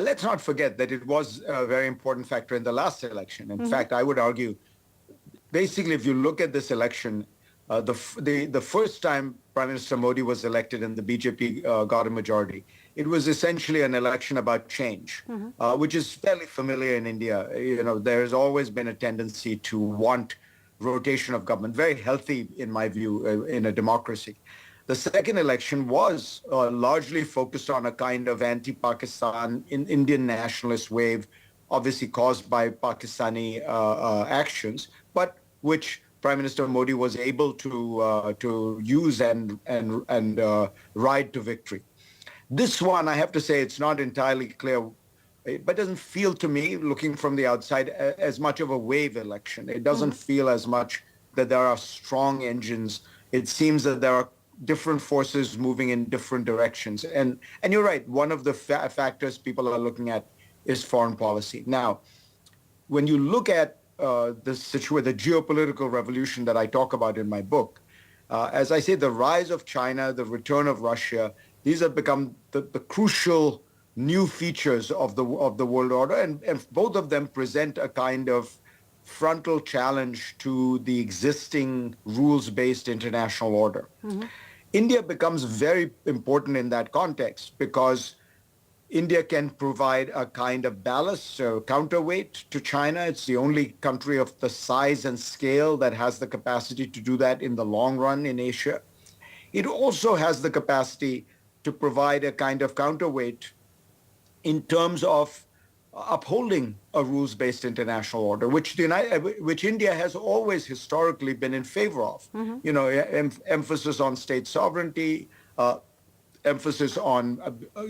let's not forget that it was a very important factor in the last election. In fact, I would argue, basically, if you look at this election, the first time Prime Minister Modi was elected and the BJP got a majority, it was essentially an election about change, which is fairly familiar in India. You know, there has always been a tendency to want rotation of government, very healthy in my view in a democracy. The second election was largely focused on a kind of anti-Pakistan Indian nationalist wave, obviously caused by Pakistani actions, but which Prime Minister Modi was able to use and ride to victory. This one, I have to say, it's not entirely clear, but doesn't feel to me, looking from the outside, as much of a wave election. It doesn't feel as much that there are strong engines. It seems that there are different forces moving in different directions. And you're right, one of the factors people are looking at is foreign policy. Now, when you look at the geopolitical revolution that I talk about in my book, as I say, the rise of China, the return of Russia, these have become the crucial new features of the world order, and both of them present a kind of frontal challenge to the existing rules-based international order. India becomes very important in that context because India can provide a kind of ballast, counterweight to China. It's the only country of the size and scale that has the capacity to do that in the long run in Asia. It also has the capacity to provide a kind of counterweight in terms of upholding a rules-based international order, which India has always historically been in favor of. You know, emphasis on state sovereignty, emphasis on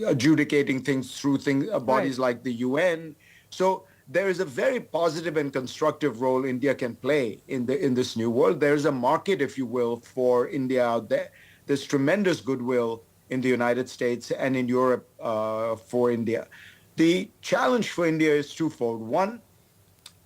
adjudicating things through bodies like the UN. So there is a very positive and constructive role India can play in this new world. There is a market, if you will, for India out there. There's tremendous goodwill in the United States and in Europe for India. The challenge for India is twofold. One,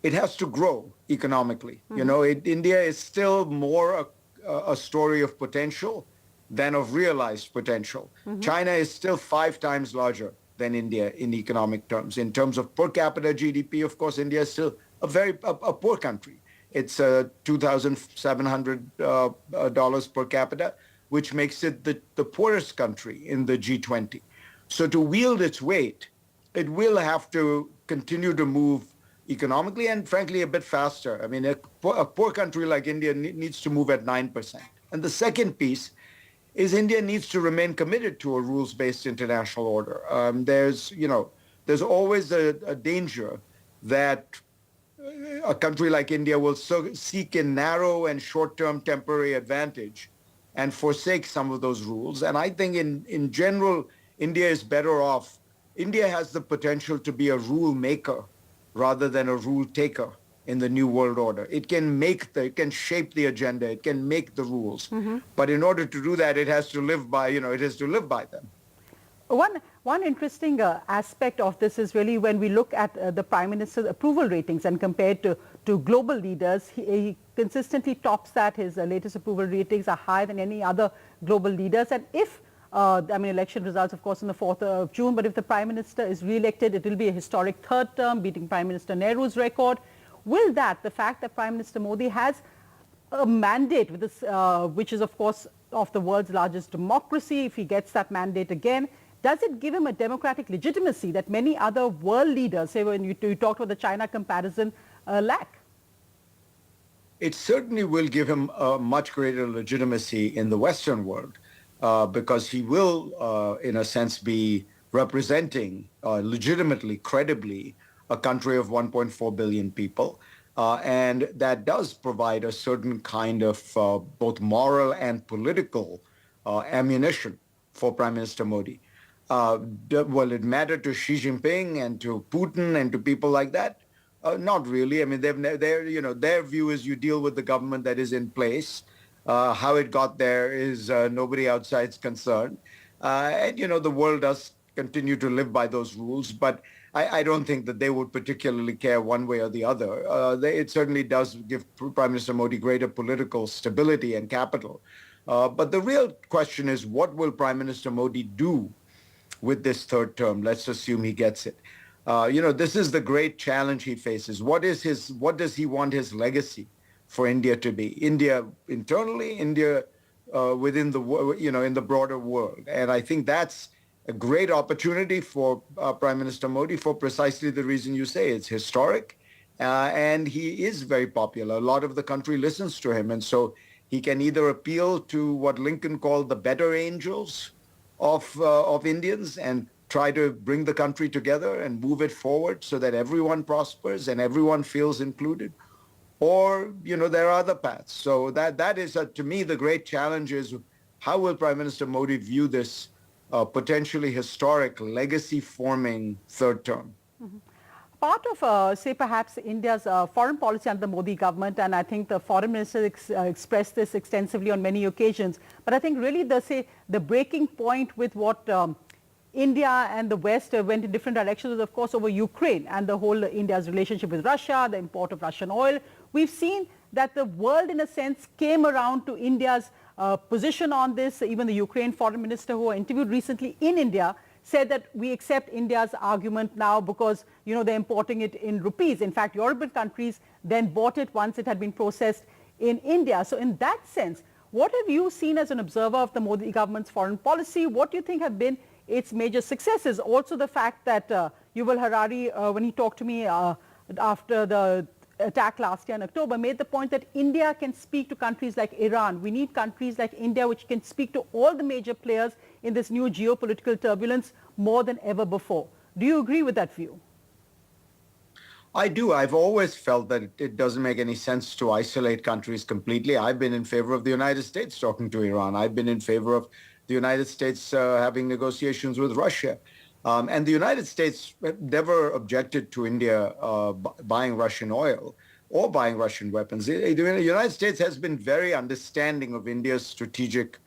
it has to grow economically. You know, India is still more a story of potential than of realized potential. China is still 5 times larger than India in economic terms. In terms of per capita GDP, of course, India is still a poor country. It's $2,700 per capita, which makes it the poorest country in the G20. So to wield its weight, it will have to continue to move economically and, frankly, a bit faster. I mean, a poor country like India needs to move at 9%. And the second piece is India needs to remain committed to a rules-based international order. There's always a danger that a country like India will seek a narrow and short-term temporary advantage and forsake some of those rules. And I think in general, India is better off. India has the potential to be a rule maker rather than a rule taker in the new world order. It can shape the agenda, it can make the rules. But in order to do that, it has to live by them. One interesting aspect of this is really when we look at the Prime Minister's approval ratings and compared to global leaders, he consistently tops that. His latest approval ratings are higher than any other global leaders. And if election results, of course, on the 4th of June, but if the Prime Minister is re-elected, it will be a historic third term, beating Prime Minister Nehru's record. Will the fact that Prime Minister Modi has a mandate with this, which is, of course, of the world's largest democracy, if he gets that mandate again, does it give him a democratic legitimacy that many other world leaders, say when you talked about the China comparison, lack? It certainly will give him a much greater legitimacy in the Western world because he will, in a sense, be representing legitimately, credibly, a country of 1.4 billion people. And that does provide a certain kind of both moral and political ammunition for Prime Minister Modi. Will it matter to Xi Jinping and to Putin and to people like that? Not really. I mean, their view is you deal with the government that is in place. How it got there is nobody outside's concern. And, the world does continue to live by those rules, but I don't think that they would particularly care one way or the other. It certainly does give Prime Minister Modi greater political stability and capital. But the real question is, what will Prime Minister Modi do with this third term. Let's assume he gets it. This is the great challenge he faces. What does he want his legacy for India to be? India internally, India within in the broader world. And I think that's a great opportunity for Prime Minister Modi for precisely the reason you say. It's historic, and he is very popular. A lot of the country listens to him, and so he can either appeal to what Lincoln called the better angels of Indians and try to bring the country together and move it forward so that everyone prospers and everyone feels included. Or, there are other paths. So that is, to me, the great challenge is how will Prime Minister Modi view this potentially historic legacy-forming third term? Mm-hmm. Part of, say, perhaps India's foreign policy under the Modi government, and I think the foreign minister expressed this extensively on many occasions, but I think really the breaking point with what India and the West went in different directions was, of course, over Ukraine and the whole India's relationship with Russia, the import of Russian oil. We've seen that the world, in a sense, came around to India's position on this. Even the Ukraine foreign minister who I interviewed recently in India said that we accept India's argument now because, they're importing it in rupees. In fact, European countries then bought it once it had been processed in India. So in that sense, what have you seen as an observer of the Modi government's foreign policy? What do you think have been its major successes? Also the fact that Yuval Harari, when he talked to me after the attack last year in October, made the point that India can speak to countries like Iran. We need countries like India which can speak to all the major players in this new geopolitical turbulence more than ever before. Do you agree with that view? I do. I've always felt that it doesn't make any sense to isolate countries completely. I've been in favor of the United States talking to Iran. I've been in favor of the United States having negotiations with Russia. And the United States never objected to India buying Russian oil or buying Russian weapons. The United States has been very understanding of India's strategic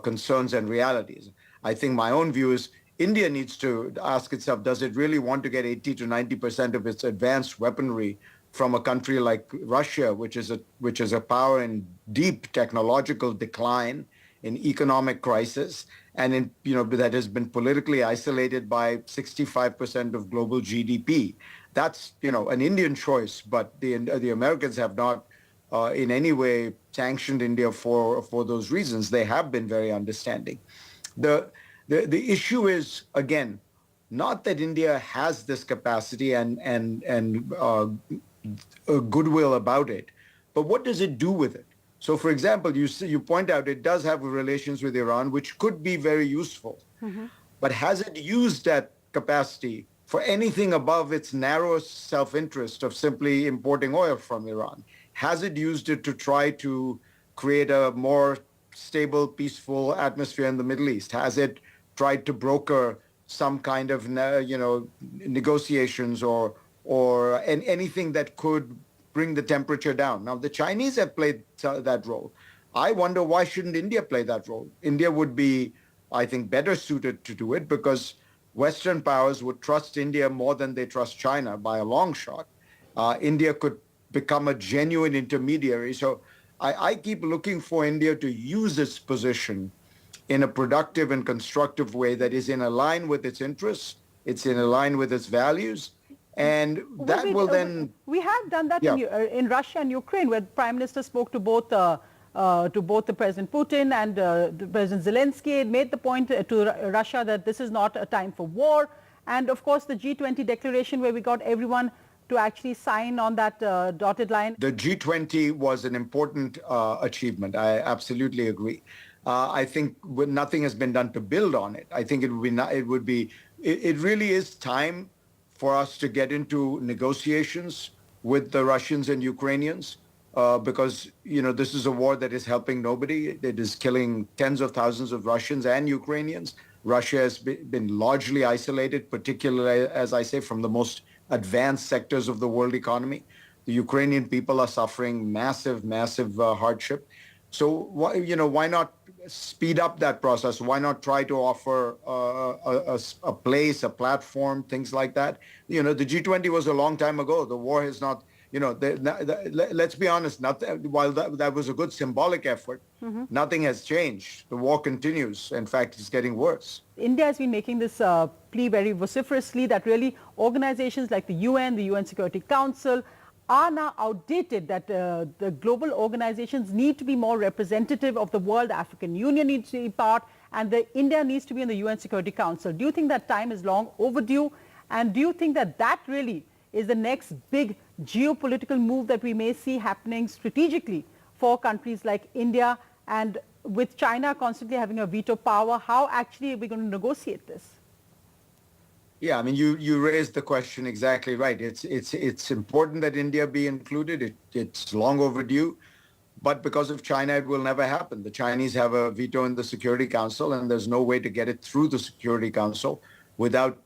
concerns and realities. I think my own view is India needs to ask itself, does it really want to get 80 to 90% of its advanced weaponry from a country like Russia, which is a power in deep technological decline, in economic crisis, and that has been politically isolated by 65% of global GDP. That's an Indian choice, but the Americans have not in any way sanctioned India for those reasons. They have been very understanding. The issue is, again, not that India has this capacity and goodwill about it, but what does it do with it? So, for example, you point out it does have relations with Iran, which could be very useful. Mm-hmm. But has it used that capacity for anything above its narrow self-interest of simply importing oil from Iran? Has it used it to try to create a more stable, peaceful atmosphere in the Middle East? Has it tried to broker some kind of, negotiations or anything that could bring the temperature down? Now, the Chinese have played that role. I wonder why shouldn't India play that role? India would be, I think, better suited to do it because Western powers would trust India more than they trust China by a long shot. India could become a genuine intermediary. So I keep looking for India to use its position in a productive and constructive way that is in line with its interests, it's in line with its values, and that will then... We have done that in Russia and Ukraine, where the Prime Minister spoke to both the President Putin and the President Zelensky, and made the point to Russia that this is not a time for war. And of course, the G20 declaration, where we got everyone to actually sign on that dotted line. The G20 was an important achievement. I absolutely agree. I think nothing has been done to build on it. I think it really is time for us to get into negotiations with the Russians and Ukrainians because, this is a war that is helping nobody. It is killing tens of thousands of Russians and Ukrainians. Russia has been largely isolated, particularly, as I say, from the most advanced sectors of the world economy. The Ukrainian people are suffering massive, massive hardship. So, why not speed up that process? Why not try to offer a place, a platform, things like that? The G20 was a long time ago. The war has not let's be honest, while that was a good symbolic effort, nothing has changed. The war continues. In fact, it's getting worse. India has been making this plea very vociferously that really organizations like the UN Security Council, are now outdated, that the global organizations need to be more representative of the world. The African Union needs to be part, and India needs to be in the UN Security Council. Do you think that time is long overdue? And do you think that that really is the next big geopolitical move that we may see happening strategically for countries like India, and with China constantly having a veto power, how actually are we going to negotiate this? Yeah, I mean, you raised the question exactly right. It's important that India be included. It's long overdue, but because of China, it will never happen. The Chinese have a veto in the Security Council, and there's no way to get it through the Security Council without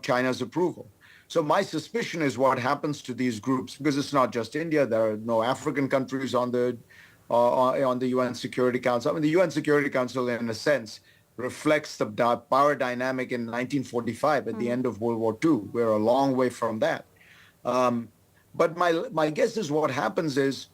China's approval. So my suspicion is what happens to these groups, because it's not just India. There are no African countries on the UN Security Council. I mean, the UN Security Council, in a sense, reflects the power dynamic in 1945 at the end of World War II. We're a long way from that. But my guess is what happens is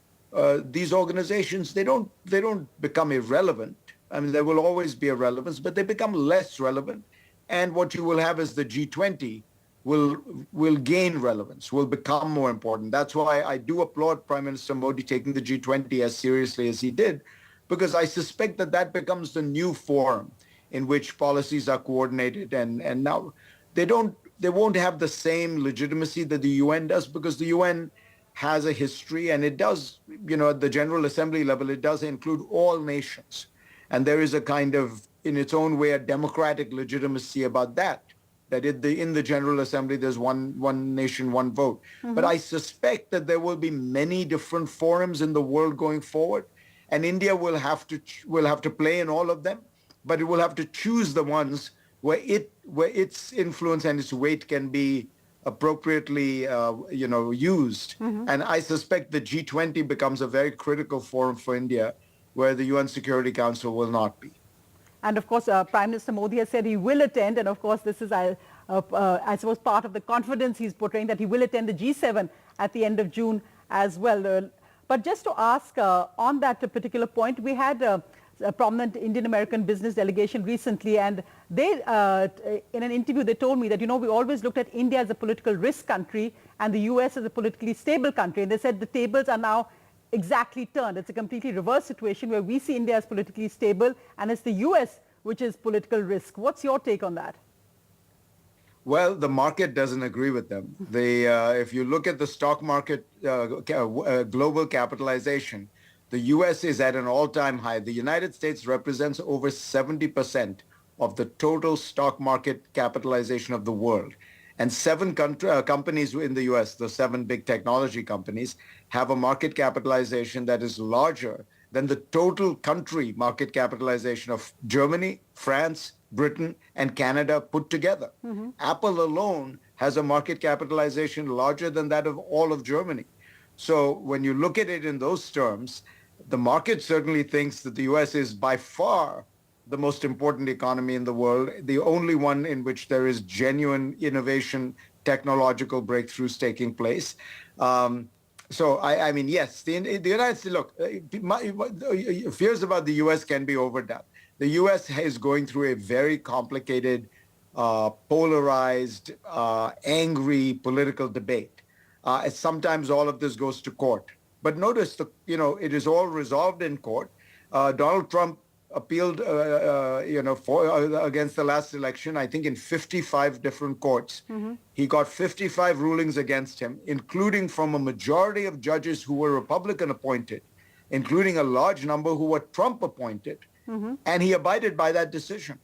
these organizations, they don't become irrelevant. I mean, there will always be a relevance, but they become less relevant. And what you will have is the G20 will gain relevance, will become more important. That's why I do applaud Prime Minister Modi taking the G20 as seriously as he did, because I suspect that becomes the new forum in which policies are coordinated, and now they won't have the same legitimacy that the UN does, because the UN has a history, and it does, at the General Assembly level, it does include all nations. And there is a kind of, in its own way, a democratic legitimacy about that in the General Assembly, there's one nation, one vote. But I suspect that there will be many different forums in the world going forward, and India will have to play in all of them, but it will have to choose the ones where its influence and its weight can be appropriately used. And I suspect the G20 becomes a very critical forum for India, where the UN Security Council will not be. And of course, Prime Minister Modi has said he will attend, and of course this is, I suppose, part of the confidence he's portraying, that he will attend the G7 at the end of June as well. But just to ask on that particular point, we had a prominent Indian-American business delegation recently, and they, in an interview, they told me that, we always looked at India as a political risk country and the US as a politically stable country. And they said the tables are now exactly turned. It's a completely reverse situation where we see India as politically stable and it's the US which is political risk. What's your take on that? Well, the market doesn't agree with them. If you look at the stock market global capitalization, the US is at an all-time high. The United States represents over 70% of the total stock market capitalization of the world. And 7 companies in the US, the 7 big technology companies, have a market capitalization that is larger than the total country market capitalization of Germany, France, Britain, and Canada put together. Apple alone has a market capitalization larger than that of all of Germany. So when you look at it in those terms, the market certainly thinks that the US is by far the most important economy in the world, the only one in which there is genuine innovation, technological breakthroughs taking place. So I mean, yes, the United States, look, fears about the US can be overdone. The US is going through a very complicated, polarized, angry political debate. Sometimes all of this goes to court. But notice, it is all resolved in court. Donald Trump appealed, against the last election, I think in 55 different courts. He got 55 rulings against him, including from a majority of judges who were Republican appointed, including a large number who were Trump appointed. And he abided by that decision.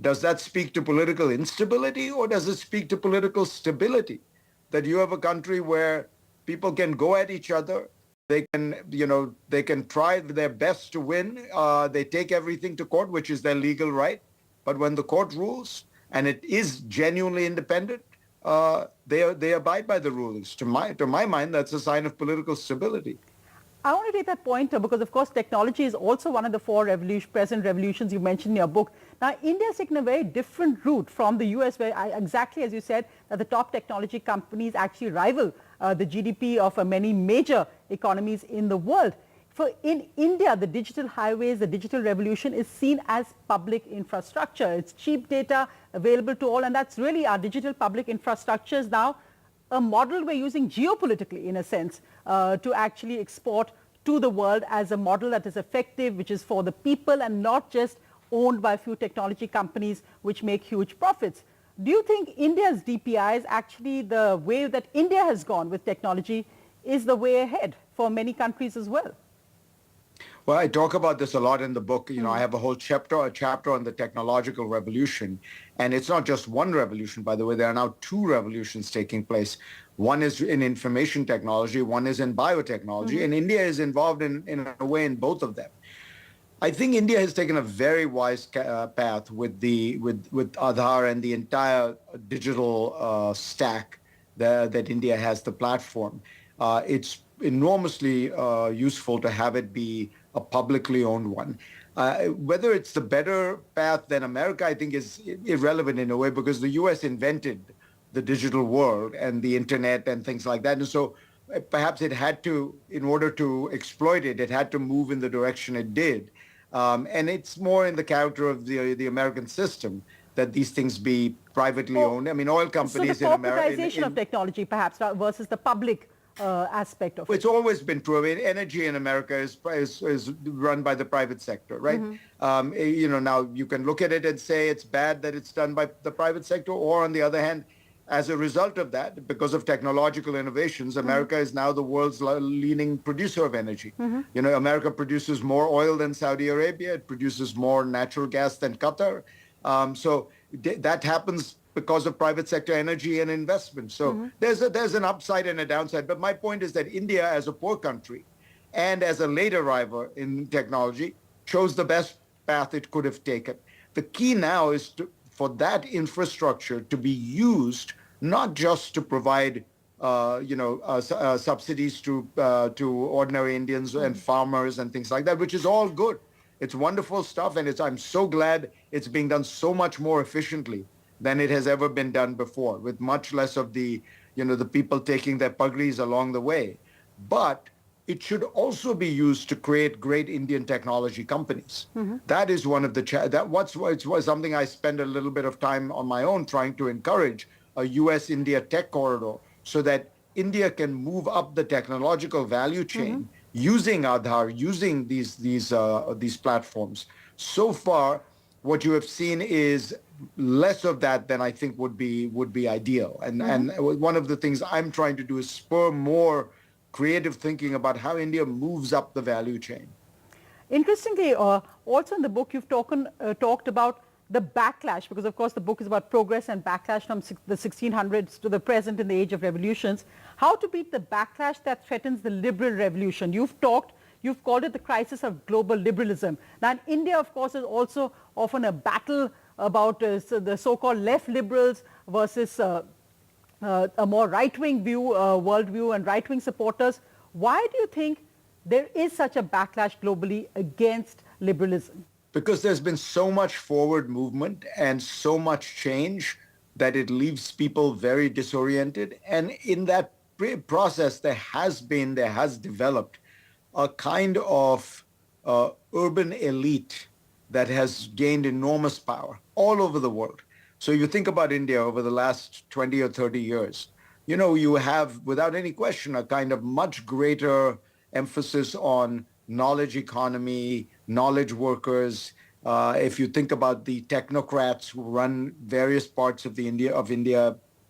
Does that speak to political instability, or does it speak to political stability? That you have a country where people can go at each other, they can try their best to win. They take everything to court, which is their legal right. But when the court rules, and it is genuinely independent, they abide by the rulings. To my mind, that's a sign of political stability. I want to take that point because, of course, technology is also one of the four present revolutions you mentioned in your book. Now, India has taken a very different route from the US, where exactly as you said, that the top technology companies actually rival the GDP of many major economies in the world. For in India, the digital highways, the digital revolution is seen as public infrastructure. It's cheap data available to all, and that's really our digital public infrastructure is now a model we're using geopolitically, in a sense, to actually export to the world as a model that is effective, which is for the people and not just owned by a few technology companies which make huge profits. Do you think India's DPI is actually the way that India has gone with technology is the way ahead for many countries as well? Well, I talk about this a lot in the book. I have a whole chapter on the technological revolution. And it's not just one revolution, by the way. There are now two revolutions taking place. One is in information technology, one is in biotechnology. And India is involved in a way in both of them. I think India has taken a very wise path with Aadhaar and the entire digital stack that India has, the platform. It's enormously useful to have it be a publicly owned one. Whether it's the better path than America, I think is irrelevant in a way, because the US invented the digital world and the internet and things like that. And so perhaps it had to, in order to exploit it, it had to move in the direction it did. And it's more in the character of the American system that these things be privately owned. I mean, oil companies so the in America. corporatization of technology, perhaps, versus the public aspect of it. It's always been true. I mean, energy in America is run by the private sector, right? Now you can look at it and say it's bad that it's done by the private sector, or on the other hand, as a result of that, because of technological innovations, America is now the world's leading producer of energy. America produces more oil than Saudi Arabia. It produces more natural gas than Qatar. So that happens because of private sector energy and investment. So there's an upside and a downside. But my point is that India, as a poor country and as a late arriver in technology, chose the best path it could have taken. The key now is for that infrastructure to be used not just to provide subsidies to ordinary Indians and farmers and things like that, which is all good. It's wonderful stuff, and I'm so glad it's being done so much more efficiently than it has ever been done before, with much less of the people taking their puglis along the way. But it should also be used to create great Indian technology companies. That is one of the it was something I spend a little bit of time on my own trying to encourage, a US-India tech corridor, so that India can move up the technological value chain using Aadhaar, using these platforms. So far, what you have seen is less of that than I think would be ideal. And one of the things I'm trying to do is spur more creative thinking about how India moves up the value chain. Interestingly, also in the book, you've talked about the backlash, because of course the book is about progress and backlash from the 1600s to the present in the age of revolutions. How to beat the backlash that threatens the liberal revolution? You've called it the crisis of global liberalism. Now, in India, of course, is also often a battle about the so-called left liberals versus a more right-wing worldview and right-wing supporters. Why do you think there is such a backlash globally against liberalism? Because there's been so much forward movement and so much change that it leaves people very disoriented. And in that process, there has developed a kind of urban elite that has gained enormous power all over the world. So you think about India over the last 20 or 30 years, you have, without any question, a kind of much greater emphasis on knowledge economy, knowledge workers. If you think about the technocrats who run various parts of India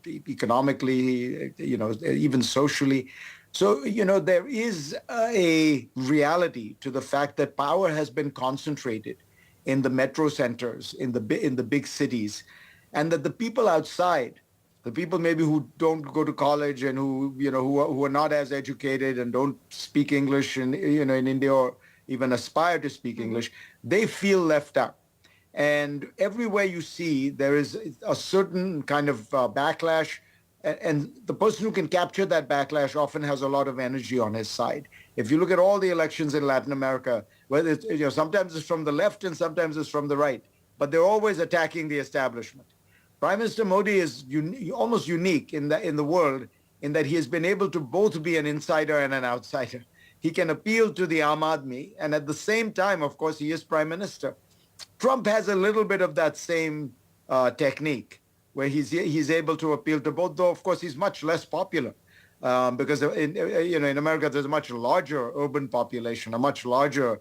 economically, even socially. So, there is a reality to the fact that power has been concentrated in the metro centers, in the big cities, and that the people outside, the people maybe who don't go to college and who are not as educated and don't speak English in India, or even aspire to speak English, they feel left out. And everywhere you see, there is a certain kind of backlash and the person who can capture that backlash often has a lot of energy on his side. If you look at all the elections in Latin America, whether it's, sometimes it's from the left and sometimes it's from the right, but they're always attacking the establishment. Prime Minister Modi is almost unique in the world in that he has been able to both be an insider and an outsider. He can appeal to the Aam Aadmi, and at the same time, of course, he is prime minister. Trump has a little bit of that same technique, where he's able to appeal to both, though of course he's much less popular because in America there's a much larger urban population, a much larger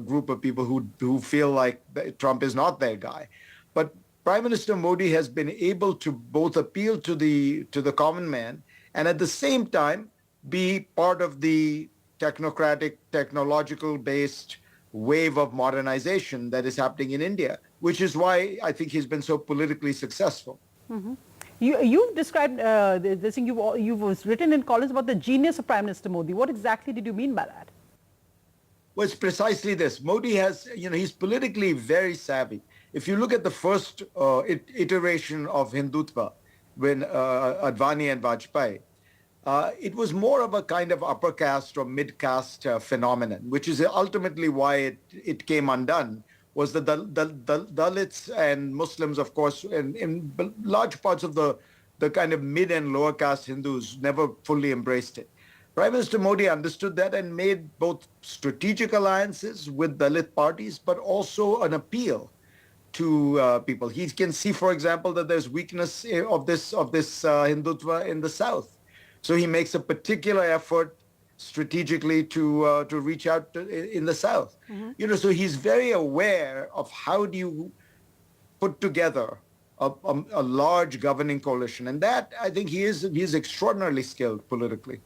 group of people who feel like Trump is not their guy. But Prime Minister Modi has been able to both appeal to the common man and at the same time be part of the technocratic, technological-based wave of modernization that is happening in India, which is why I think he's been so politically successful. Mm-hmm. You've described this thing, you've written in columns about the genius of Prime Minister Modi. What exactly did you mean by that? Well, it's precisely this. Modi has, he's politically very savvy. If you look at the first iteration of Hindutva, when Advani and Vajpayee, it was more of a kind of upper caste or mid caste phenomenon, which is ultimately why it came undone, was that the Dalits and Muslims, of course, in large parts of the kind of mid and lower caste Hindus never fully embraced it. Prime Minister Modi understood that and made both strategic alliances with Dalit parties, but also an appeal to people. He can see, for example, that there's weakness of this Hindutva in the South. So he makes a particular effort strategically to reach out in the South. Mm-hmm. So he's very aware of how do you put together a large governing coalition. And that, I think he is extraordinarily skilled politically.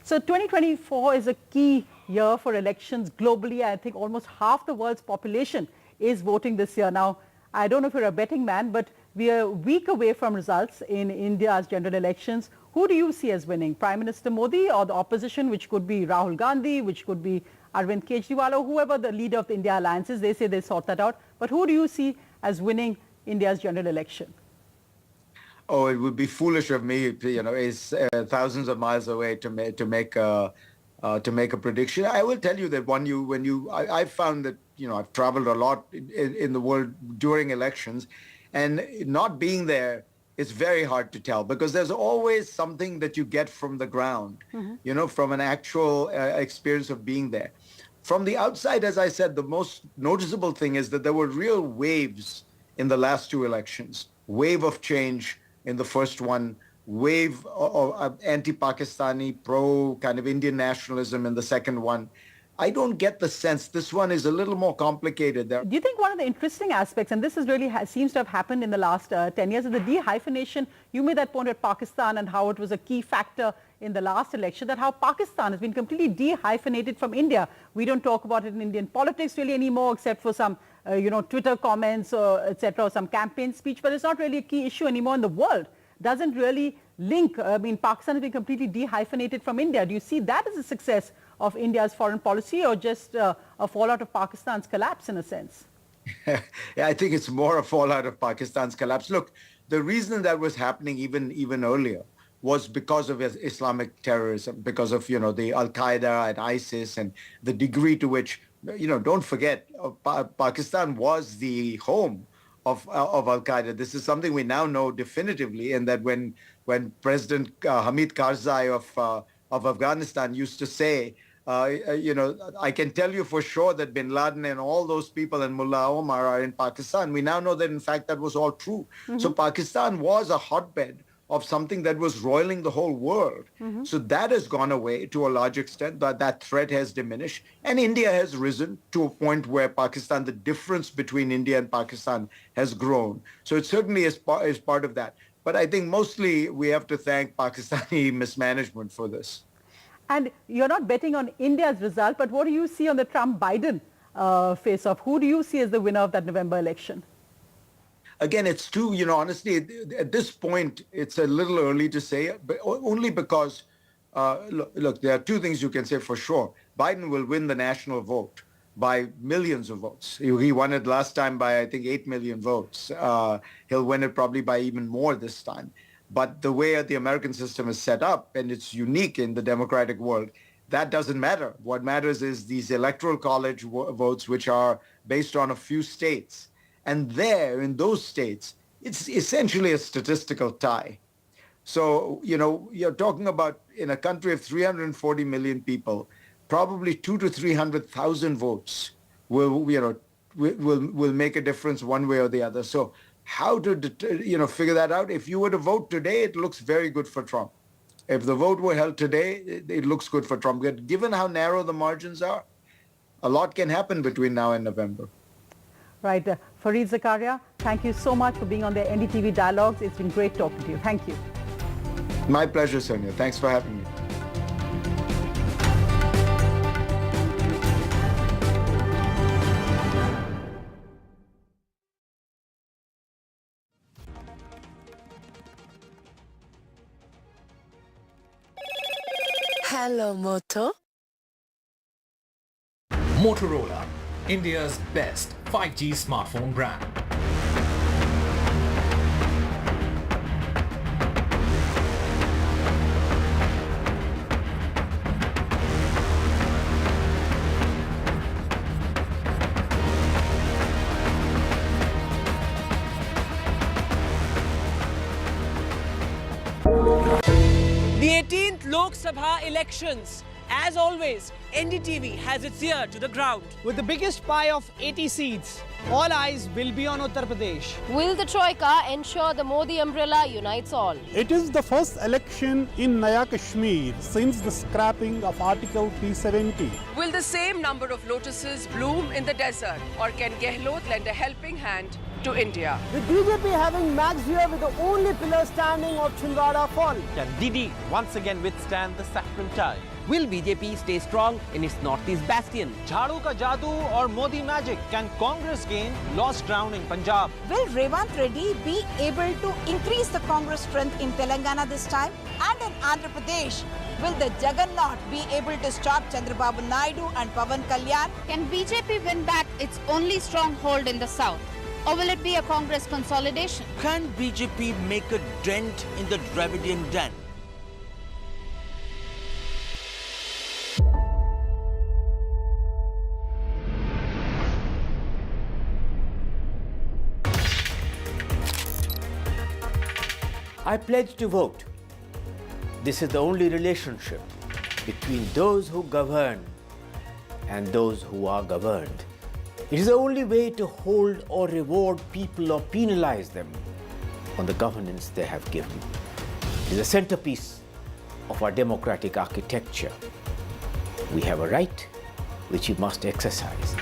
So 2024 is a key year for elections globally. I think almost half the world's population is voting this year. Now, I don't know if you're a betting man, but we are a week away from results in India's general elections. Who do you see as winning? Prime Minister Modi or the opposition, which could be Rahul Gandhi, which could be Arvind Kejriwal, or whoever the leader of the India alliance is? They say they sort that out. But who do you see as winning India's general election? Oh, it would be foolish of me, is thousands of miles away to make a prediction. I will tell you that I found that I've traveled a lot in the world during elections, and not being there, it's very hard to tell because there's always something that you get from the ground, mm-hmm. From an actual experience of being there. From the outside, as I said, the most noticeable thing is that there were real waves in the last two elections. Wave of change in the first one, wave of anti-Pakistani, pro kind of Indian nationalism in the second one. I don't get the sense. This one is a little more complicated. Do you think one of the interesting aspects, and this is really seems to have happened in the last 10 years, is the de-hyphenation? You made that point at Pakistan and how it was a key factor in the last election, that how Pakistan has been completely de-hyphenated from India. We don't talk about it in Indian politics really anymore, except for some, Twitter comments, etc., or some campaign speech, but it's not really a key issue anymore in the world. Doesn't really link. Pakistan has been completely de-hyphenated from India. Do you see that as a success of India's foreign policy, or just a fallout of Pakistan's collapse in a sense? Yeah, I think it's more a fallout of Pakistan's collapse. Look, the reason that was happening even earlier was because of Islamic terrorism, because of, the Al-Qaeda and ISIS and the degree to which, don't forget, Pakistan was the home of Al-Qaeda. This is something we now know definitively, and that when President Hamid Karzai of Afghanistan used to say, I can tell you for sure that bin Laden and all those people and Mullah Omar are in Pakistan. We now know that in fact that was all true. Mm-hmm. So Pakistan was a hotbed of something that was roiling the whole world. Mm-hmm. So that has gone away to a large extent. That threat has diminished. And India has risen to a point where Pakistan, the difference between India and Pakistan has grown. So it certainly is part of that. But I think mostly we have to thank Pakistani mismanagement for this. And you're not betting on India's result, but what do you see on the Trump-Biden face-off? Who do you see as the winner of that November election? Again, it's too, honestly, at this point, it's a little early to say, but only because, look, there are two things you can say for sure. Biden will win the national vote by millions of votes. He won it last time by, I think, 8 million votes. He'll win it probably by even more this time. But the way the American system is set up, and it's unique in the democratic world, that doesn't matter. What matters is these electoral college votes, which are based on a few states. And there, in those states, it's essentially a statistical tie. So, you're talking about in a country of 340 million people, probably 200,000 to 300,000 votes will make a difference one way or the other. So how to, figure that out? If you were to vote today, it looks very good for Trump. If the vote were held today, it looks good for Trump. But given how narrow the margins are, a lot can happen between now and November. Right. Fareed Zakaria, thank you so much for being on the NDTV Dialogues. It's been great talking to you. Thank you. My pleasure, Sonia. Thanks for having me. Hello, Moto. Motorola, India's best 5G smartphone brand. The 18th Lok Sabha elections. As always, NDTV has its ear to the ground. With the biggest pie of 80 seats, all eyes will be on Uttar Pradesh. Will the Troika ensure the Modi umbrella unites all? It is the first election in Naya Kashmir since the scrapping of Article 370. Will the same number of lotuses bloom in the desert, or can Gehlot lend a helping hand to India? With BJP having Max here with the only pillar standing of Chhindwara fall. Can Didi once again withstand the saffron tide? Will BJP stay strong in its northeast bastion? Jhadu ka jadoo or Modi magic? Can Congress gain lost ground in Punjab? Will Revanth Reddy be able to increase the Congress strength in Telangana this time? And in Andhra Pradesh, will the Juggernaut be able to stop Chandrababu Naidu and Pawan Kalyan? Can BJP win back its only stronghold in the south? Or will it be a Congress consolidation? Can BJP make a dent in the Dravidian den? I pledge to vote. This is the only relationship between those who govern and those who are governed. It is the only way to hold or reward people or penalize them on the governance they have given. It is a centerpiece of our democratic architecture. We have a right which we must exercise.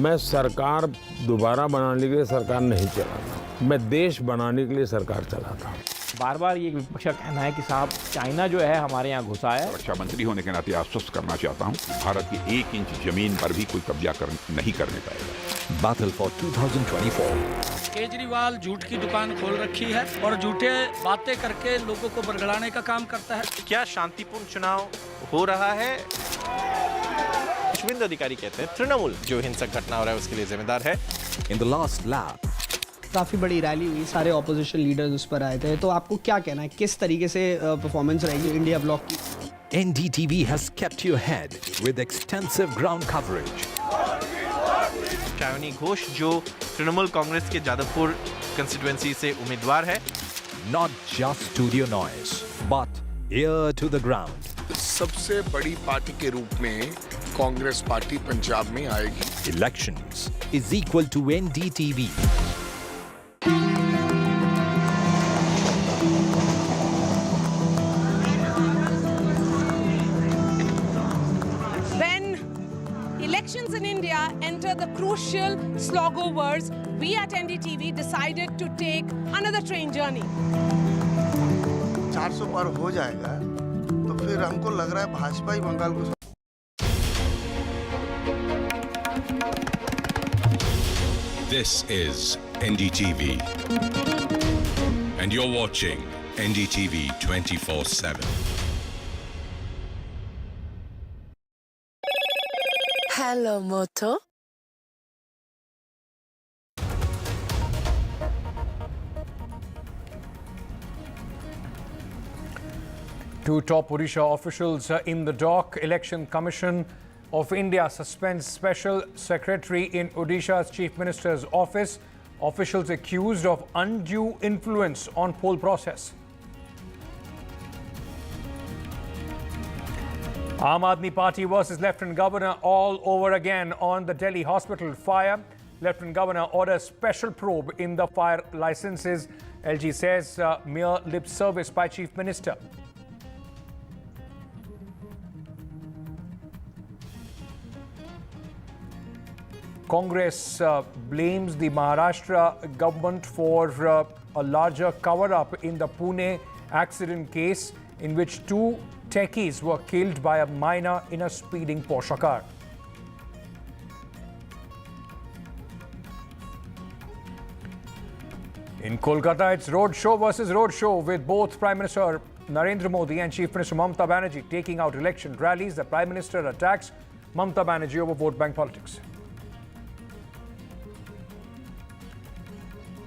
मैं सरकार दोबारा बनाने के लिए सरकार नहीं चलाता, मैं देश बनाने के लिए सरकार चलाता। बार बार ये विपक्ष का कहना है कि साहब चाइना जो है हमारे यहाँ घुसा है। रक्षा मंत्री होने के नाते आश्वस्त करना चाहता हूँ, भारत की 1 इंच जमीन पर भी कोई कब्जा नहीं करने पाएगा। Battle for 2024। केजरीवाल झूठ की दुकान खोल रखी है और झूठे बातें करके लोगों को बरगलाने का काम करता है। क्या शांतिपूर्ण चुनाव हो रहा है? शुभेंदु अधिकारी कहते हैं तृणमूल जो हिंसक घटना हो रहा है उसके लिए जिम्मेदार है। इन द लास्ट लैप काफी बड़ी रैली हुई, सारे ऑपोजिशन लीडर्स उस पर आए थे, तो आपको क्या कहना है, किस तरीके से परफॉर्मेंस रहेगी इंडिया ब्लॉक की? NDTV has kept you ahead with extensive ground coverage. Shravani Ghosh जो तृणमूल कांग्रेस के जादवपुर कंस्टिट्यूएंसी से उम्मीदवार है। Not just studio noise, but ear to the ground. सबसे बड़ी पार्टी के रूप में कांग्रेस पार्टी पंजाब में आएगी। Elections is equal to NDTV. When elections in India enter the crucial slog overs, we at NDTV decided to take another train journey. 400 पार हो जाएगा तो फिर हमको लग रहा है भाजपा ही बंगाल को। This is NDTV, and you're watching NDTV 24/7. Hello, Moto. Two top Odisha officials in the dock. Election Commission of India suspends Special Secretary in Odisha's Chief Minister's office. Officials accused of undue influence on poll process. Aam Aadmi Party versus Lieutenant Governor all over again on the Delhi hospital fire. Lieutenant Governor orders special probe in the fire licenses. LG says mere lip service by Chief Minister. Congress blames the Maharashtra government for a larger cover-up in the Pune accident case in which two techies were killed by a minor in a speeding Porsche car. In Kolkata, it's roadshow versus roadshow with both Prime Minister Narendra Modi and Chief Minister Mamata Banerjee taking out election rallies. The Prime Minister attacks Mamata Banerjee over vote bank politics.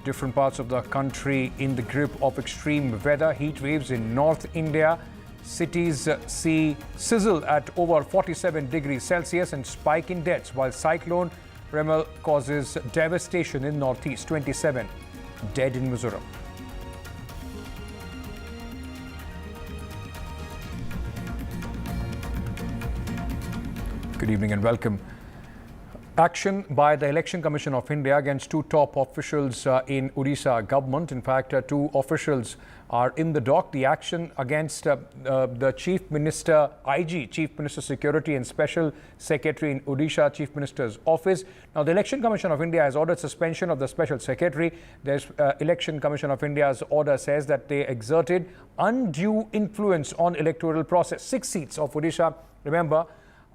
Different parts of the country in the grip of extreme weather. Heat waves in North India. Cities see sizzle at over 47 degrees Celsius and spike in deaths, while cyclone Remal causes devastation in Northeast. 27 dead in Mizoram. Good evening and welcome. Action by the Election Commission of India against two top officials in Odisha government. In fact, two officials are in the dock. The action against the Chief Minister, IG, Chief Minister Security and Special Secretary in Odisha Chief Minister's office. Now, the Election Commission of India has ordered suspension of the Special Secretary. The Election Commission of India's order says that they exerted undue influence on electoral process. 6 seats of Odisha, remember,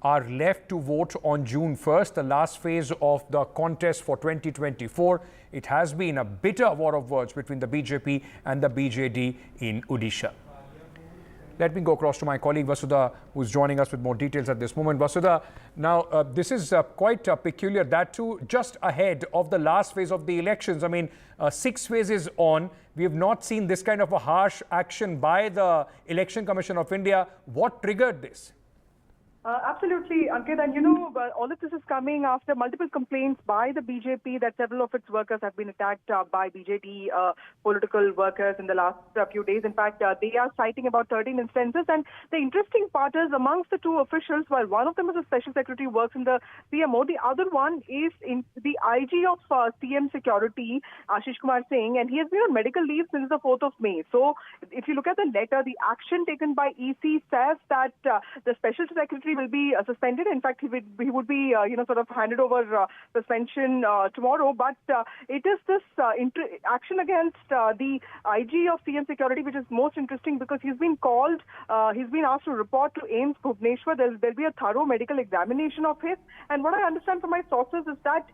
are left to vote on June 1st, the last phase of the contest for 2024. It has been a bitter war of words between the BJP and the BJD in Odisha. Let me go across to my colleague Vasudha, who's joining us with more details at this moment. Vasudha, now this is quite peculiar, that too just ahead of the last phase of the elections. I mean, 6 phases on, we have not seen this kind of a harsh action by the Election Commission of India. What triggered this? Absolutely, Ankit. And you know, all of this is coming after multiple complaints by the BJP that several of its workers have been attacked by BJD political workers in the last few days. In fact, they are citing about 13 instances. And the interesting part is amongst the two officials, while one of them is a special secretary who works in the CMO, the other one is in the IG of CM Security, Ashish Kumar Singh, and he has been on medical leave since the 4th of May. So if you look at the letter, the action taken by EC says that the special secretary will be suspended. In fact, he would be, sort of handed over suspension tomorrow. But it is this action against the IG of CM Security which is most interesting, because he's been called, he's been asked to report to AIIMS Bhubaneswar. There'll be a thorough medical examination of his. And what I understand from my sources is that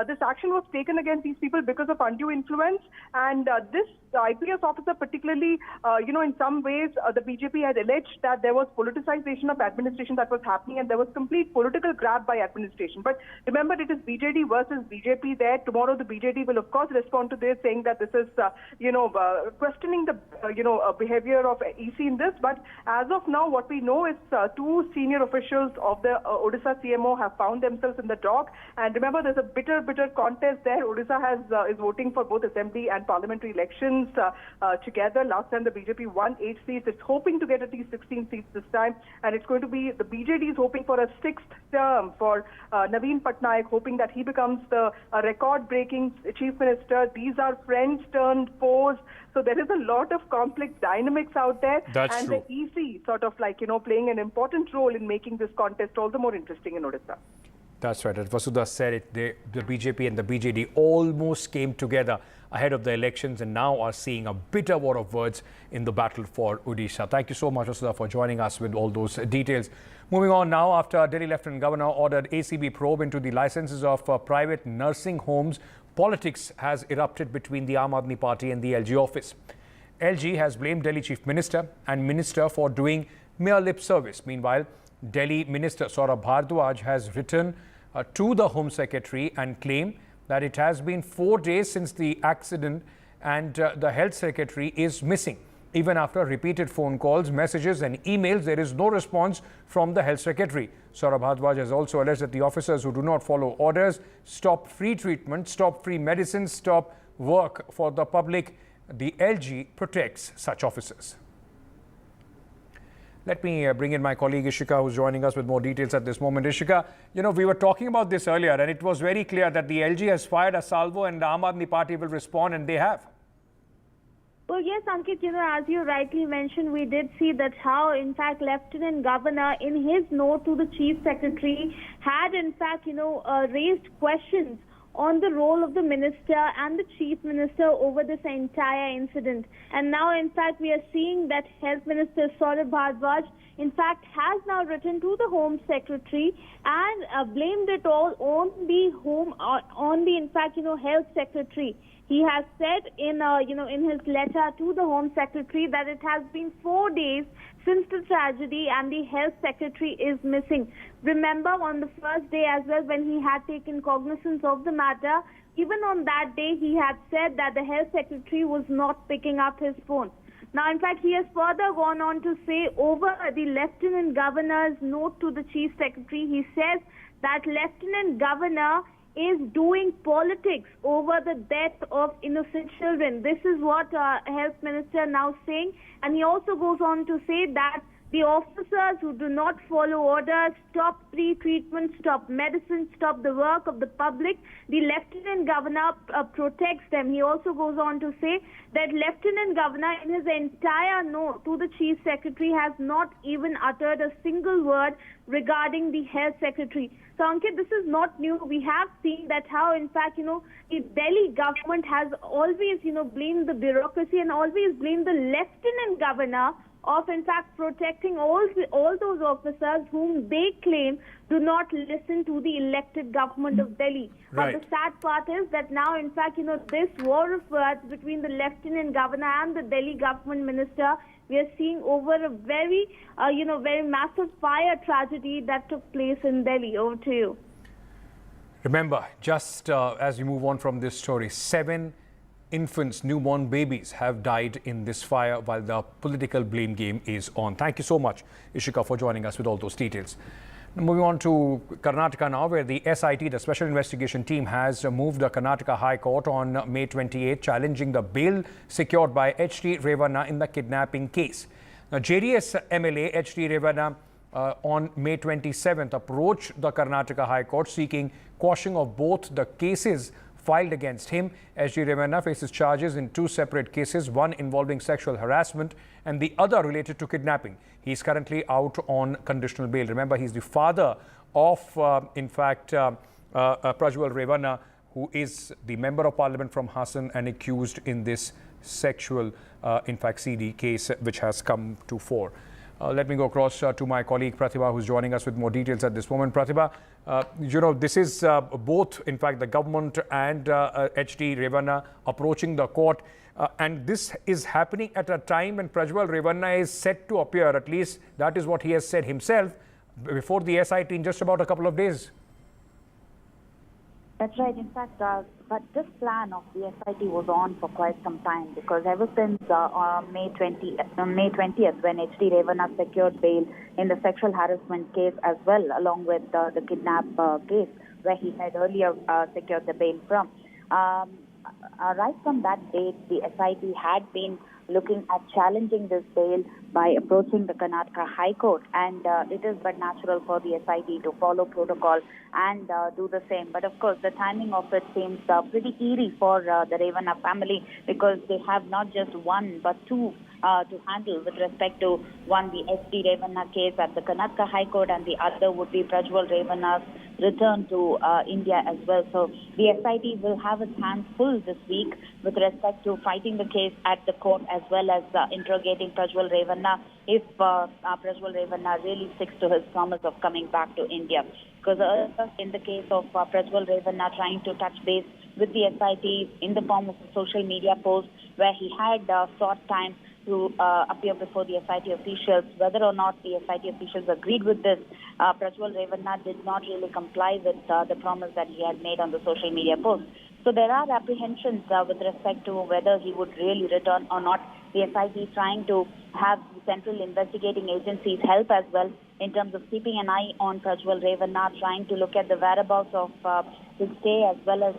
this action was taken against these people because of undue influence. And this IPS officer particularly, in some ways, the BJP had alleged that there was politicization of administration that was happening, and there was complete political grab by administration. But remember, it is BJD versus BJP there. Tomorrow, the BJD will, of course, respond to this, saying that this is, questioning the, behavior of EC in this. But as of now, what we know is two senior officials of the Odisha CMO have found themselves in the dock. And remember, there's a bitter contest there. Odisha is voting for both assembly and parliamentary elections together. Last time, the BJP won 8 seats. It's hoping to get at least 16 seats this time. And it's going to be the BJD is hoping for a 6th term for Naveen Patnaik, hoping that he becomes the record-breaking chief minister. These are friends turned foes. So there is a lot of complex dynamics out there. That's and true. The EC sort of playing an important role in making this contest all the more interesting in Odisha. That's right. As Vasudha said it, the BJP and the BJD almost came together ahead of the elections and now are seeing a bitter war of words in the battle for Odisha. Thank you so much, Vasudha, for joining us with all those details. Moving on now, after Delhi Lieutenant Governor ordered ACB probe into the licenses of private nursing homes, politics has erupted between the Aam Aadmi Party and the LG office. LG has blamed Delhi Chief Minister and Minister for doing mere lip service. Meanwhile, Delhi Minister Saurabh Bhardwaj has written to the Home Secretary and claim that it has been 4 days since the accident and the Health Secretary is missing. Even after repeated phone calls, messages and emails, there is no response from the Health Secretary. Saurabh Bhardwaj has also alleged that the officers who do not follow orders stop free treatment, stop free medicines, stop work for the public. The LG protects such officers. Let me bring in my colleague Ishika, who's joining us with more details at this moment. Ishika, we were talking about this earlier, and it was very clear that the LG has fired a salvo and the Aam Aadmi Party will respond, and they have. Well, yes, Ankit, as you rightly mentioned, we did see that how, in fact, Lieutenant Governor, in his note to the Chief Secretary, had, in fact, raised questions on the role of the minister and the Chief Minister over this entire incident. And now, in fact, we are seeing that Health Minister Saurabh Bhardwaj, in fact, has now written to the Home Secretary and blamed it all on the in fact, Health Secretary. He has said in his letter to the Home Secretary that it has been 4 days since the tragedy and the Health Secretary is missing. Remember, on the first day as well, when he had taken cognizance of the matter, even on that day, he had said that the Health Secretary was not picking up his phone. Now, in fact, he has further gone on to say over the Lieutenant Governor's note to the Chief Secretary, he says that Lieutenant Governor is doing politics over the death of innocent children. This is what Health Minister now saying. And he also goes on to say that the officers who do not follow orders, stop pre-treatment, stop medicine, stop the work of the public, the Lieutenant Governor protects them. He also goes on to say that Lieutenant Governor, in his entire note to the Chief Secretary, has not even uttered a single word regarding the Health Secretary. So, Ankit, this is not new. We have seen that how, in fact, the Delhi government has always, blamed the bureaucracy and always blamed the Lieutenant Governor of, in fact, protecting all those officers whom they claim do not listen to the elected government of Delhi. Right. But the sad part is that now, in fact, this war of words between the Lieutenant Governor and the Delhi government minister, we are seeing over a very, very massive fire tragedy that took place in Delhi. Over to you. Remember, just as we move on from this story, 7 infants, newborn babies have died in this fire while the political blame game is on. Thank you so much, Ishika, for joining us with all those details. Now, moving on to Karnataka now, where the SIT, the Special Investigation Team, has moved the Karnataka High Court on May 28, challenging the bail secured by H.D. Revanna in the kidnapping case. Now, JDS MLA H.D. Revanna on May 27th approached the Karnataka High Court seeking quashing of both the cases filed against him. H.D. Revanna faces charges in 2 separate cases, one involving sexual harassment and the other related to kidnapping. He is currently out on conditional bail. Remember, he's the father of, Prajwal Revanna, who is the Member of Parliament from Hassan and accused in this sexual, CD case which has come to fore. Let me go across to my colleague Pratibha, who's joining us with more details at this moment. Pratibha, this is both, in fact, the government and H.D. Revanna approaching the court. And this is happening at a time when Prajwal Revanna is set to appear, at least that is what he has said himself, before the SIT in just about a couple of days. That's right. In fact, but this plan of the SIT was on for quite some time, because ever since May 20th, when H.D. Revanna secured bail in the sexual harassment case as well, along with the kidnap case, where he had earlier secured the bail from. Right from that date, the SIT had been looking at challenging this bail by approaching the Karnataka High Court, and it is but natural for the SIT to follow protocol and do the same. But of course, the timing of it seems pretty eerie for the Revanna family, because they have not just one but 2 to handle with respect to one, the H.D. Revanna case at the Karnataka High Court, and the other would be Prajwal Revanna's return to India as well. So the SIT will have its hands full this week with respect to fighting the case at the court, as well as interrogating Prajwal Revanna if Prajwal Revanna really sticks to his promise of coming back to India. Because in the case of Prajwal Revanna trying to touch base with the SIT in the form of a social media post where he had sought time to appear before the SIT officials. Whether or not the SIT officials agreed with this, Prajwal Revanna did not really comply with the promise that he had made on the social media post. So there are apprehensions with respect to whether he would really return or not. The SIT trying to have the central investigating agencies help as well in terms of keeping an eye on Prajwal Revanna, trying to look at the whereabouts of his stay, as well as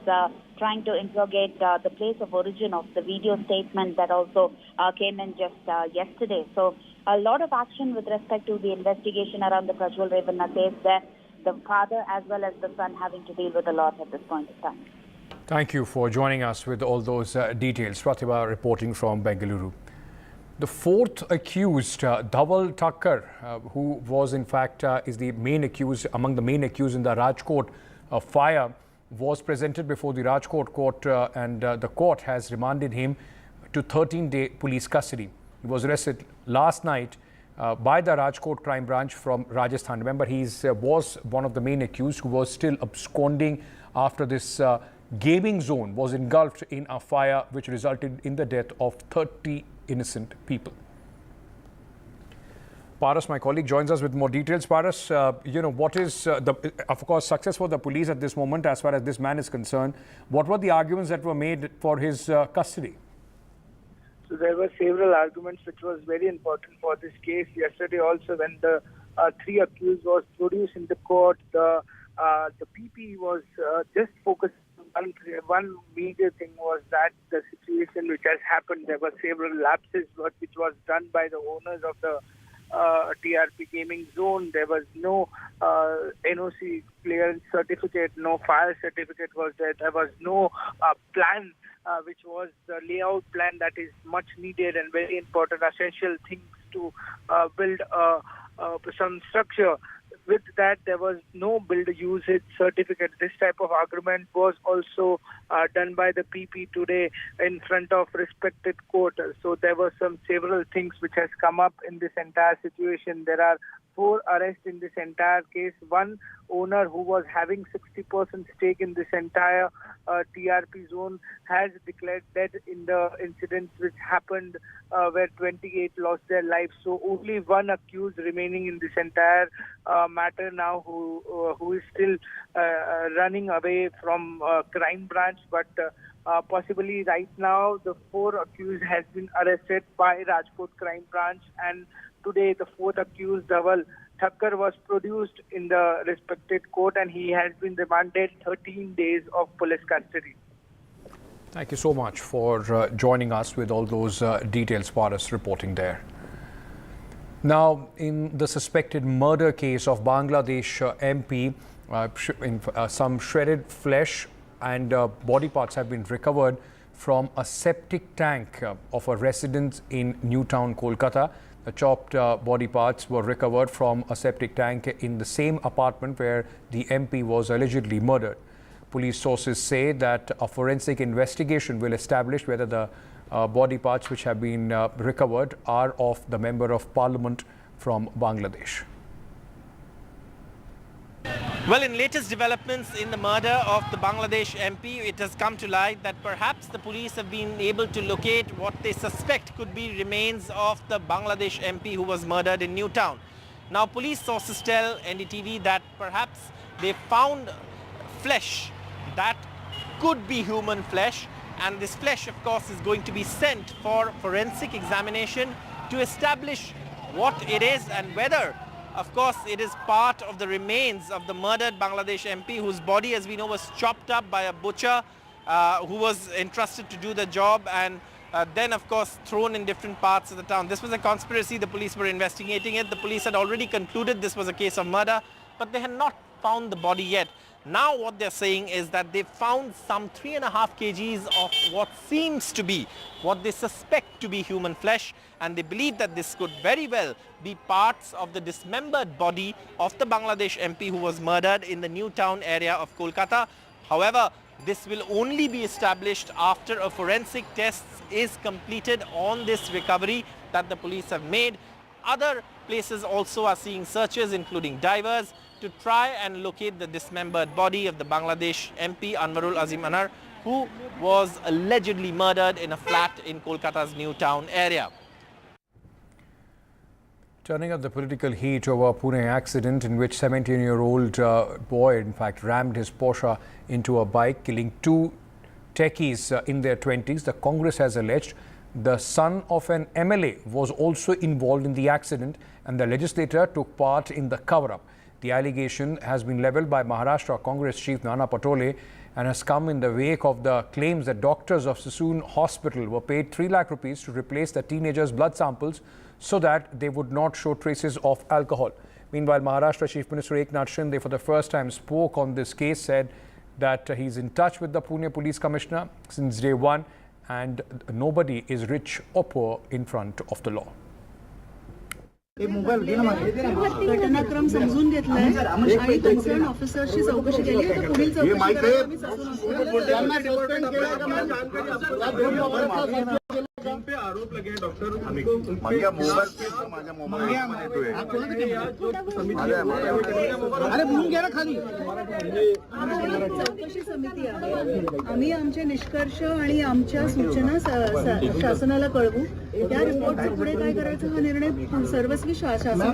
trying to interrogate the place of origin of the video statement that also came in just yesterday. So a lot of action with respect to the investigation around the Prajwal Revanna case there. The father as well as the son having to deal with a lot at this point of time. Thank you for joining us with all those details. Pratibha reporting from Bengaluru. The fourth accused, Dhaval Thakkar, who was in fact is the main accused, among the main accused in the Rajkot fire, was presented before the Rajkot court and the court has remanded him to 13-day police custody. He was arrested last night by the Rajkot crime branch from Rajasthan. Remember, he was one of the main accused who was still absconding after this gaming zone was engulfed in a fire which resulted in the death of 30 innocent people. Paras, my colleague, joins us with more details. Paras, what is, of course, success for the police at this moment as far as this man is concerned? What were the arguments that were made for his custody? So there were several arguments which was very important for this case. Yesterday also, when the three accused was produced in the court, the PP was just focused. One major thing was that the situation which has happened, there were several lapses which was done by the owners of the TRP gaming zone. There was no NOC clearance certificate, no fire certificate was there. There was no plan, which was the layout plan that is much needed and very important, essential things to build some structure. With that, there was no build usage certificate. This type of argument was also done by the PP today in front of respected court. So there were several things which has come up in this entire situation. There are 4 arrests in this entire case. One owner who was having 60% stake in this entire TRP zone has declared dead in the incidents which happened where 28 lost their lives. So only one accused remaining in this entire matter now who is still running away from crime branch, but possibly right now the 4 accused has been arrested by Rajkot crime branch, and today the 4th accused, Dhaval Thakkar, was produced in the respected court and he has been remanded 13 days of police custody. Thank you so much for joining us with all those details, Paras, reporting there. Now, in the suspected murder case of Bangladesh MP, some shredded flesh and body parts have been recovered from a septic tank of a residence in Newtown, Kolkata. The chopped body parts were recovered from a septic tank in the same apartment where the MP was allegedly murdered. Police sources say that a forensic investigation will establish whether the body parts which have been recovered are of the Member of Parliament from Bangladesh. Well, in latest developments in the murder of the Bangladesh MP, it has come to light that perhaps the police have been able to locate what they suspect could be remains of the Bangladesh MP who was murdered in Newtown. Now, police sources tell NDTV that perhaps they found flesh that could be human flesh, and this flesh, of course, is going to be sent for forensic examination to establish what it is and whether, of course, it is part of the remains of the murdered Bangladesh MP whose body, as we know, was chopped up by a butcher who was entrusted to do the job and then, of course, thrown in different parts of the town. This was a conspiracy. The police were investigating it. The police had already concluded this was a case of murder, but they had not found the body yet. Now what they're saying is that they found some 3.5 kgs of what seems to be, what they suspect to be human flesh, and they believe that this could very well be parts of the dismembered body of the Bangladesh MP who was murdered in the Newtown area of Kolkata. However, this will only be established after a forensic test is completed on this recovery that the police have made. Other places also are seeing searches, including divers, to try and locate the dismembered body of the Bangladesh MP Anwarul Azim Anar, who was allegedly murdered in a flat in Kolkata's Newtown area. Turning up the political heat over Pune accident in which 17-year-old boy, in fact, rammed his Porsche into a bike, killing two techies in their 20s. The Congress has alleged the son of an MLA was also involved in the accident and the legislator took part in the cover-up. The allegation has been levelled by Maharashtra Congress chief Nana Patole and has come in the wake of the claims that doctors of Sassoon Hospital were paid 3 lakh rupees to replace the teenagers' blood samples so that they would not show traces of alcohol. Meanwhile, Maharashtra Chief Minister Eknath Shinde for the first time spoke on this case, said that he's in touch with the Pune Police Commissioner since day one and nobody is rich or poor in front of the law. घटनाक्रम समजून घेतलाय आणि concern ऑफिसरची चौकशी केली आहे. तर पुढील चौकशी पे आरोप लगे डॉक्टर चौकशी समिती आहे. आम्ही आमचे निष्कर्ष आणि आमच्या सूचना शासनाला कळवू. त्या रिपोर्टचा पुढे काय करायचं हा निर्णय सर्वस्वी शासनाचा.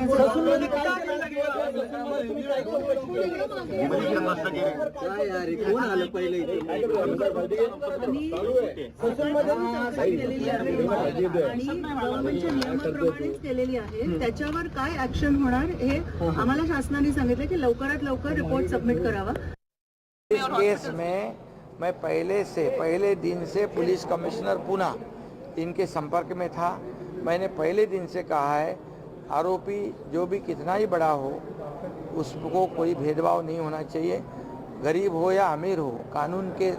आणि गव्हर्नमेंटच्या नियमाप्रमाणेच केलेली आहे. त्याच्यावर काय ऍक्शन होणार हे आम्हाला शासनाने सांगितलं की लवकरात लवकर रिपोर्ट सबमिट करावा. इस केस में मैं पहले दिन से पुलिस कमिश्नर पुणे इनके संपर्क में था. मैंने पहले दिन से कहा है आरोपी जो भी कितना ही बड़ा हो उसको कोई भेदभाव नहीं होना चाहिए. गरीब हो या अमीर हो, कानून के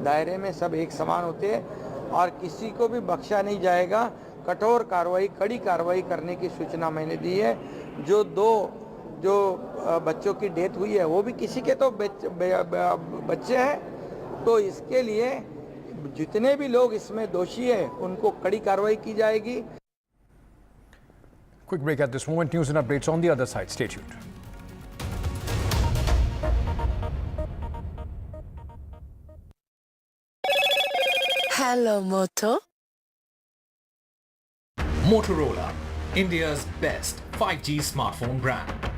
दायरे में सब एक समान होते हैं और किसी को भी बख्शा नहीं जाएगा. कठोर कार्रवाई, कड़ी कार्रवाई करने की सूचना मैंने दी है. जो बच्चों की डेथ हुई है वो भी किसी के तो बच्चे हैं. तो इसके लिए जितने भी लोग इसमें दोषी हैं उनको कड़ी कार्रवाई की जाएगी. Quick break at this moment. News and updates on the other side. Stay tuned. Hello, Moto. Motorola, India's best 5G smartphone brand.